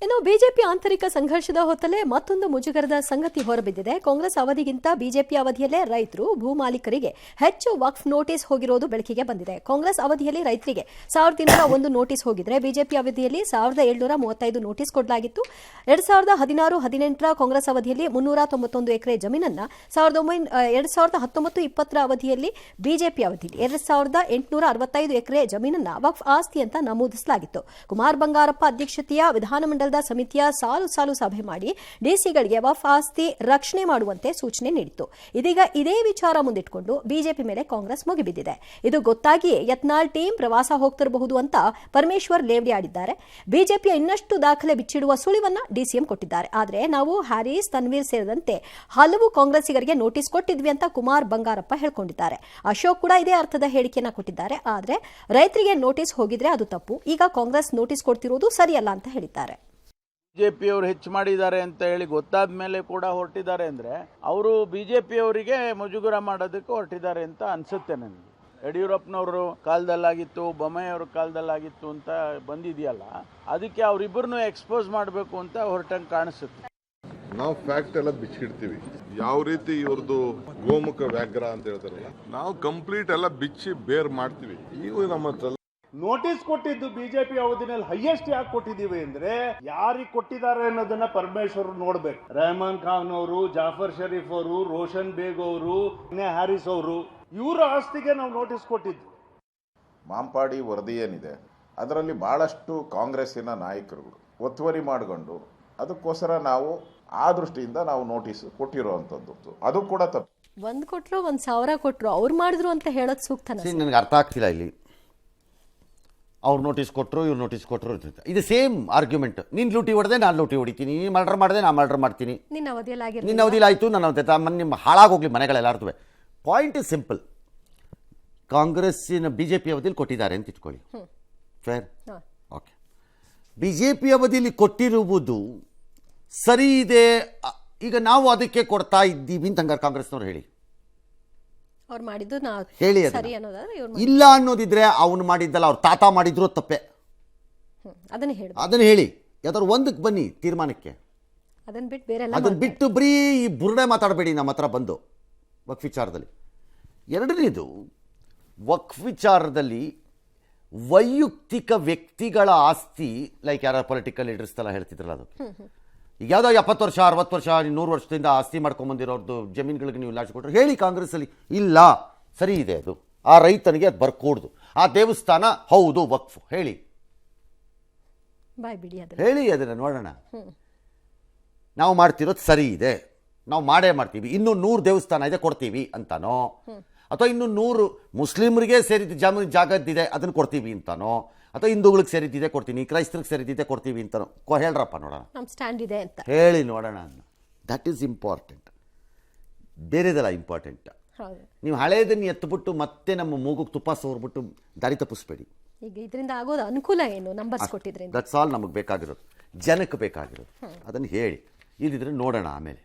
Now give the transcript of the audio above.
ಇನ್ನು ಬಿಜೆಪಿ ಆಂತರಿಕ ಸಂಘರ್ಷದ ಹೊತ್ತಲೇ ಮತ್ತೊಂದು ಮುಜುಗರದ ಸಂಗತಿ ಹೊರಬಿದ್ದಿದೆ. ಕಾಂಗ್ರೆಸ್ ಅವಧಿಗಿಂತ ಬಿಜೆಪಿ ಅವಧಿಯಲ್ಲೇ ರೈತರು ಭೂಮಾಲೀಕರಿಗೆ ಹೆಚ್ಚು ವಕ್ಫ್ ನೋಟಿಸ್ ಹೋಗಿರೋದು ಬೆಳಕಿಗೆ ಬಂದಿದೆ. ಕಾಂಗ್ರೆಸ್ ಅವಧಿಯಲ್ಲಿ ರೈತರಿಗೆ 1201 ನೋಟಿಸ್ ಹೋಗಿದ್ರೆ ಬಿಜೆಪಿ ಅವಧಿಯಲ್ಲಿ 1735 ನೋಟಿಸ್ ಕೊಡಲಾಗಿತ್ತು. 2016-18 ಕಾಂಗ್ರೆಸ್ ಅವಧಿಯಲ್ಲಿ 391 ಎಕರೆ ಜಮೀನನ್ನ 2019-20 ಅವಧಿಯಲ್ಲಿ ಬಿಜೆಪಿ ಅವಧಿಯಲ್ಲಿ 2865 ಎಕರೆ ಜಮೀನನ್ನ ವಕ್ಫ್ ಆಸ್ತಿ ಅಂತ ನಮೂದಿಸಲಾಗಿತ್ತು. ಕುಮಾರ್ ಬಂಗಾರಪ್ಪ ಅಧ್ಯಕ್ಷತೆಯ ವಿಧಾನಮಂಡಲದ ಸಮಿತಿಯ ಸಾಲು ಸಭೆ ಮಾಡಿ ಡಿಸಿಗಳಿಗೆ ವಕ್ಫ್ ಆಸ್ತಿ ರಕ್ಷಣೆ ಮಾಡುವಂತೆ ಸೂಚನೆ ನೀಡಿತ್ತು. ಇದೀಗ ಇದೇ ವಿಚಾರ ಮುಂದಿಟ್ಟುಕೊಂಡು ಬಿಜೆಪಿ ಮೇಲೆ ಕಾಂಗ್ರೆಸ್ ಮುಗಿಬಿದ್ದಿದೆ. ಇದು ಗೊತ್ತಾಗಿಯೇ ಯತ್ನಾಳ್ ಟೀಮ್ ಪ್ರವಾಸ ಹೋಗ್ತಿರಬಹುದು ಅಂತ ಪರಮೇಶ್ವರ್ ಲೇವಡಿ ಆಡಿದ್ದಾರೆ. ಬಿಜೆಪಿಯ ಇನ್ನಷ್ಟು ದಾಖಲೆ ಬಿಚ್ಚಿಡುವ ಸುಳಿವನ್ನ ಡಿಸಿಎಂ ಕೊಟ್ಟಿದ್ದಾರೆ. ಆದರೆ ನಾವು ಹ್ಯಾರಿಸ್ ತನ್ವೀರ್ ಸೇರಿದಂತೆ ಹಲವು ಕಾಂಗ್ರೆಸ್ಸಿಗರಿಗೆ ನೋಟಿಸ್ ಕೊಟ್ಟಿದ್ವಿ ಅಂತ ಕುಮಾರ್ ಬಂಗಾರಪ್ಪ ಹೇಳ್ಕೊಂಡಿದ್ದಾರೆ. ಅಶೋಕ್ ಕೂಡ ಇದೇ ಅರ್ಥದ ಹೇಳಿಕೆಯನ್ನ ಕೊಟ್ಟಿದ್ದಾರೆ. ಆದರೆ ರೈತರಿಗೆ ನೋಟಿಸ್ ಹೋಗಿದ್ರೆ ಅದು ತಪ್ಪು, ಈಗ ಕಾಂಗ್ರೆಸ್ ನೋಟಿಸ್ ಕೊಡ್ತಿರೋದು ಸರಿಯಲ್ಲ ಅಂತ ಹೇಳಿದ್ದಾರೆ. ಬಿಜೆಪಿಯವರು ಹೆಚ್ಚು ಮಾಡಿದ್ದಾರೆ ಅಂತ ಹೇಳಿ ಗೊತ್ತಾದ ಮೇಲೆ ಕೂಡ ಹೊರಟಿದ್ದಾರೆ ಅಂದರೆ ಅವರು ಬಿಜೆಪಿಯವರಿಗೆ ಮುಜುಗರ ಮಾಡೋದಕ್ಕೆ ಹೊರಟಿದ್ದಾರೆ ಅಂತ ಅನಿಸುತ್ತೆ ನನಗೆ. ಯಡಿಯೂರಪ್ಪನವರು ಕಾಲದಲ್ಲಾಗಿತ್ತು, ಬೊಮ್ಮಾಯಿಯವ್ರ ಕಾಲದಲ್ಲಾಗಿತ್ತು ಅಂತ ಬಂದಿದೆಯಲ್ಲ, ಅದಕ್ಕೆ ಅವರಿಬ್ಬರನ್ನು ಎಕ್ಸ್ಪೋಸ್ ಮಾಡಬೇಕು ಅಂತ ಹೊರಟಂಗೆ ಕಾಣಿಸುತ್ತೆ. ನಾವು ಫ್ಯಾಕ್ಟ್ ಎಲ್ಲ ಬಿಚ್ಚಿಡ್ತೀವಿ. ಯಾವ ರೀತಿ ಇವ್ರದ್ದು ಗೋಮುಖ ವ್ಯಾಘ್ರ ಅಂತ ಹೇಳ್ತಾರಲ್ಲ, ನಾವು ಕಂಪ್ಲೀಟ್ ಎಲ್ಲ ಬಿಚ್ಚಿ ಬೇರ್ ಮಾಡ್ತೀವಿ. ಈಗ ನಮ್ಮ ಹತ್ರ ನೋಟಿಸ್ ಕೊಟ್ಟಿದ್ದು ಬಿಜೆಪಿ ಅವಧಿನಲ್ಲಿ ಹೈಯೆಸ್ಟ್ ಯಾಕೆ ಕೊಟ್ಟಿದ್ದೀವಿ ಅಂದ್ರೆ ಯಾರಿಗೆ ಕೊಟ್ಟಿದ್ದಾರೆ ಅನ್ನೋದನ್ನ ಪರಮೇಶ್ವರ್ ನೋಡ್ಬೇಕು. ರೆಹಮಾನ್ ಖಾನ್ ಅವರು, ಜಾಫರ್ ಶರೀಫ್ ಅವರು, ರೋಷನ್ ಬೇಗ್ ಅವರು, ಹ್ಯಾರಿಸ್ ಅವರು, ಇವರ ಆಸ್ತಿಗೆ ನಾವು ನೋಟಿಸ್ ಕೊಟ್ಟಿದ್ದು. ಮಾಂಪಾಡಿ ವರದಿ ಏನಿದೆ ಅದರಲ್ಲಿ ಬಹಳಷ್ಟು ಕಾಂಗ್ರೆಸ್ಸಿನ ನಾಯಕರು ಒತ್ತುವರಿ ಮಾಡಿಕೊಂಡು ಅದಕ್ಕೋಸ್ಕರ ನಾವು ಆ ದೃಷ್ಟಿಯಿಂದ ನಾವು ನೋಟಿಸ್ ಕೊಟ್ಟಿರುವಂಥದ್ದು. ಅದು ಕೂಡ ತಪ್ಪು. ಒಂದ್ ಕೊಟ್ರು 1000 ಕೊಟ್ರು ಅವ್ರು ಮಾಡಿದ್ರು ಅಂತ ಹೇಳೋದು ಸೂಕ್ತ ನನಗೆ ಅರ್ಥ ಆಗ್ತಿಲ್ಲ. ಇಲ್ಲಿ ಅವ್ರು ನೋಟಿಸ್ ಕೊಟ್ಟರು, ಇವ್ರು ನೋಟಿಸ್ ಕೊಟ್ಟರು, ಇದು ಸೇಮ್ ಆರ್ಗ್ಯುಮೆಂಟ್. ನೀನು ಲೂಟಿ ಹೊಡೆದೆ, ನಾನು ಲೂಟಿ ಹೊಡಿತೀನಿ, ನೀನು ಮರ್ಡರ್ ಮಾಡಿದೆ, ನಾನು ಮರ್ಡರ್ ಮಾಡ್ತೀನಿ, ನಿನ್ನ ಅವಧಿಯಲ್ಲಿ ಆಯಿತು, ನನ್ನ ನಿಮ್ಮ ಹಾಳಾಗೋಗ್ಲಿ ಮನೆಗಳೆಲ್ಲಾರ್ದು. Point is simple. ಕಾಂಗ್ರೆಸ್ಸಿನ ಬಿ ಜೆ ಪಿ ಅವಧಿಯಲ್ಲಿ ಕೊಟ್ಟಿದ್ದಾರೆ ಅಂತ ಇಟ್ಕೊಳ್ಳಿ, fair, okay. B J P ಅವಧಿಯಲ್ಲಿ ಕೊಟ್ಟಿರುವುದು ಸರಿ ಇದೆ. ಈಗ ನಾವು ಅದಕ್ಕೆ ಕೊಡ್ತಾ ಇದ್ದೀವಿ ಅಂತ ಹಂಗಾರೆ ಕಾಂಗ್ರೆಸ್ನವ್ರು ಹೇಳಿ, ಹೇಳಿ. ಇಲ್ಲ ಅನ್ನೋದಿದ್ರೆ ಅವನು ಮಾಡಿದ್ದಲ್ಲ, ಅವ್ರ ತಾತ ಮಾಡಿದ್ರು ತಪ್ಪೆ, ಅದನ್ನ ಹೇಳಿ. ಯಾವ್ದಾದ್ರು ಒಂದಕ್ಕೆ ಬನ್ನಿ ತೀರ್ಮಾನಕ್ಕೆ. ಅದನ್ನ ಬಿಟ್ಟು ಬರೀ ಈ ಬುರುಡೆ ಮಾತಾಡಬೇಡಿ ನಮ್ಮ ಹತ್ರ ಬಂದು ವಕ್ಫ್ ವಿಚಾರದಲ್ಲಿ. ಎರಡನೇದು, ವಕ್ಫ್ ವಿಚಾರದಲ್ಲಿ ವೈಯಕ್ತಿಕ ವ್ಯಕ್ತಿಗಳ ಆಸ್ತಿ, ಲೈಕ್ ಯಾರ ಪೊಲಿಟಿಕಲ್ ಲೀಡರ್ಸ್ ಎಲ್ಲ ಹೇಳ್ತಿದ್ರಲ್ಲ, ಅದು ಈಗ ಯಾವುದೋ 70 ವರ್ಷ 60 ವರ್ಷ 100 ವರ್ಷದಿಂದ ಆಸ್ತಿ ಮಾಡ್ಕೊಂಬಂದಿರೋರ್ದು ಜಮೀನುಗಳಿಗೆ ನೀವು ಲಾಚ್ ಕೊಟ್ಟರು ಹೇಳಿ. ಕಾಂಗ್ರೆಸ್ಸಲ್ಲಿ ಇಲ್ಲ, ಸರಿ ಇದೆ, ಅದು ಆ ರೈತನಿಗೆ ಅದು ಬರ್ಕೂಡ್ದು. ಆ ದೇವಸ್ಥಾನ ಹೌದು ವಕ್ಫ್, ಹೇಳಿ ಹೇಳಿ, ಅದನ್ನು ನೋಡೋಣ. ನಾವು ಮಾಡ್ತಿರೋದು ಸರಿ ಇದೆ, ನಾವು ಮಾಡ್ತೀವಿ, ಇನ್ನೂ 100 ದೇವಸ್ಥಾನ ಇದೆ ಕೊಡ್ತೀವಿ ಅಂತಾನೋ, ಅಥವಾ ಇನ್ನೂ 100 ಮುಸ್ಲಿಮರಿಗೆ ಸೇರಿದ ಜಾಗದ್ದಿದೆ ಅದನ್ನು ಕೊಡ್ತೀವಿ ಅಂತಾನೋ, ಅಥವಾ ಹಿಂದೂಗಳಿಗೆ ಸೇರಿದ್ದಿದೆ ಕೊಡ್ತೀನಿ, ಕ್ರೈಸ್ತರಿಗೆ ಸೇರಿದ್ದಿದೆ ಕೊಡ್ತೀವಿ ಅಂತಾನೋ, ಹೇಳ್ರಪ್ಪ ನೋಡೋಣ, ನಮ್ಮ ಸ್ಟ್ಯಾಂಡ್ ಇದೆ ಅಂತ ಹೇಳಿ ನೋಡೋಣ. ದಟ್ ಈಸ್ ಇಂಪಾರ್ಟೆಂಟ್, ಬೇರೆದೆಲ್ಲ ಇಂಪಾರ್ಟೆಂಟ್. ನೀವು ಹಳೇದನ್ನು ಎತ್ಬಿಟ್ಟು ಮತ್ತೆ ನಮ್ಮ ಮೂಗುಗೆ ತುಪ್ಪ ಸೋರ್ಬಿಟ್ಟು ದಾರಿ ತಪ್ಪಿಸ್ಬೇಡಿ. ಈಗ ಇದರಿಂದ ಆಗೋದು ಅನುಕೂಲ ಏನು? ನಂಬರ್ಸ್ ಕೊಟ್ಟಿದ್ರೆ ದಟ್ಸ್ ಆಲ್ ನಮಗೆ ಬೇಕಾಗಿರೋದು, ಜನಕ್ಕೆ ಬೇಕಾಗಿರೋದು ಅದನ್ನು ಹೇಳಿ. ಇಲ್ಲಿದ್ರೆ ನೋಡೋಣ ಆಮೇಲೆ.